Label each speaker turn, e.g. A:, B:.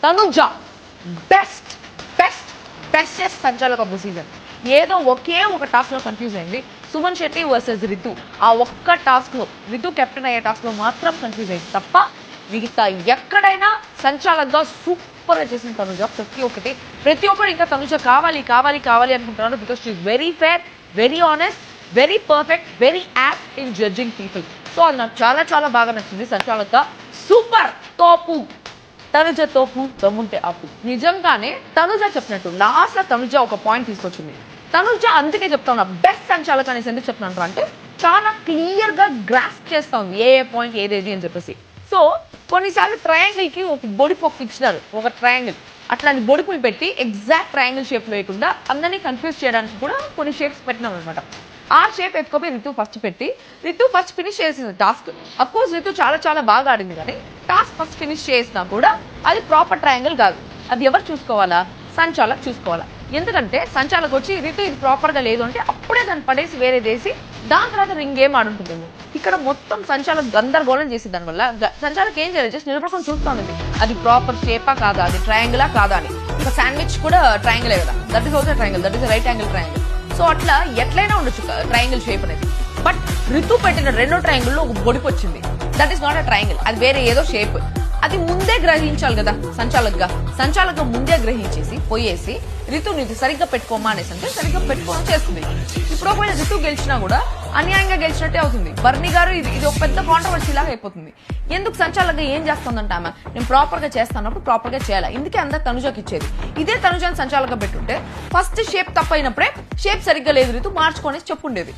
A: Tanuja best best bestest సంచాలక of the season. ఏదో ఒకే ఒక టాస్క్ లో కన్ఫ్యూజ్ అయింది. సుమన్ శెట్టి వర్సెస్ రితు. ఆ ఒక్క టాస్క్ లో రితు కెప్టెన్ అయ్యే టాస్క్ లో మాత్రం కన్ఫ్యూజ్ అయింది తప్ప మిగతా ఎక్కడైనా సంచాలకంగా సూపర్ గా చేసిన తనుజ. ప్రతి ఒక్కరు ఇంకా తనుజ కావాలి కావాలి కావాలి అనుకుంటున్నారు. Because she very fair, very honest, very perfect, very apt in judging people. So అది నాకు చాలా చాలా బాగా నచ్చింది. సంచాలక సూపర్ తోపు. తనుజ తోపు, దమ్ముంటే ఆపు. నిజంగానే తనుజ చెప్పినట్టు లాస్ట్ లో తనుజ ఒక పాయింట్ తీసుకొచ్చింది. తనుజ అందుకే చెప్తా ఉన్నా బెస్ట్ సంచాలక అనేసి ఎందుకు చెప్తున్నాను అంటే చాలా క్లియర్ గా గ్రాస్ప్ చేస్తా ఉంది ఏ పాయింట్ ఏదేది అని చెప్పేసి. సో కొన్నిసార్లు ట్రయాంగిల్ కి ఒక బొడిపొక్క ఇచ్చినారు, ఒక ట్రయాంగిల్ అట్లాంటి బొడిపులు పెట్టి ఎగ్జాక్ట్ ట్రయాంగిల్ షేప్ వేయకుండా అందరినీ కన్ఫ్యూజ్ చేయడానికి కూడా కొన్ని షేప్స్ పెట్టినాం అనమాట. ఆ షేప్ ఎత్తుకోపోయి రితు ఫస్ట్ ఫినిష్ చేసింది టాస్క్. అఫ్ కోర్స్ రితు చాలా చాలా బాగా ఆడింది, కానీ టాస్క్ ఫస్ట్ ఫినిష్ చేసినా కూడా అది ప్రాపర్ ట్రయాంగిల్ కాదు. అది ఎవరు చూసుకోవాలా? సంచాలక్ చూసుకోవాలా. ఎందుకంటే సంచాలక్ వచ్చి రితు ఇది ప్రాపర్ గా లేదు అంటే అప్పుడే దాన్ని పడేసి వేరేదేసి దాని తర్వాత రింగ్ గేమ్ ఆడుంటుందేమో. ఇక్కడ మొత్తం సంచాలక్ గందరగోళం చేసి దానివల్ల సంచాలక్ ఏం చేయలేదు, జస్ట్ నిలబడుకొని చూస్తూ ఉంది అది ప్రాపర్ షేపా కాదా, అది ట్రయాంగిలా కాదా అని. ఒక శాండ్విచ్ కూడా ట్రయాంగిలే కదా, that is also triangle, that is right angle triangle. So అట్లా ఎట్లయినా ఉండొచ్చు ట్రయాంగిల్ షేప్ అనేది. బట్ రితు పెట్టిన రెండో ట్రయాంగిల్ లో ఒక బొడిపు వచ్చింది, that is not a triangle, అది వేరే ఏదో షేప్. అది ముందే గ్రహించాలి కదా సంచాలక ముందే గ్రహించేసి పోయేసి రితుని ఇది సరిగ్గా పెట్టుకోమా అనేసి అంటే సరిగ్గా పెట్టుకోమని చేస్తుంది. ఇప్పుడు ఒకవేళ రితు గెలిచినా కూడా అన్యాయంగా గెలిచినట్టే అవుతుంది. బర్ని గారు ఇది ఒక పెద్ద కాంట్రవర్సీ లాగా అయిపోతుంది. ఎందుకు సంచాలకంగా ఏం చేస్తుందంటే ఆమె నేను ప్రాపర్ గా చేస్తానప్పుడు ప్రాపర్ గా చేయాలి, ఇందుకే అందరు తనుజకి ఇచ్చేది. ఇదే తనుజాన్ని సంచాలకంగా పెట్టుంటే ఫస్ట్ షేప్ తప్పైనప్పుడే షేప్ సరిగ్గా లేదు రితు మార్చుకొని చెప్పుండేది.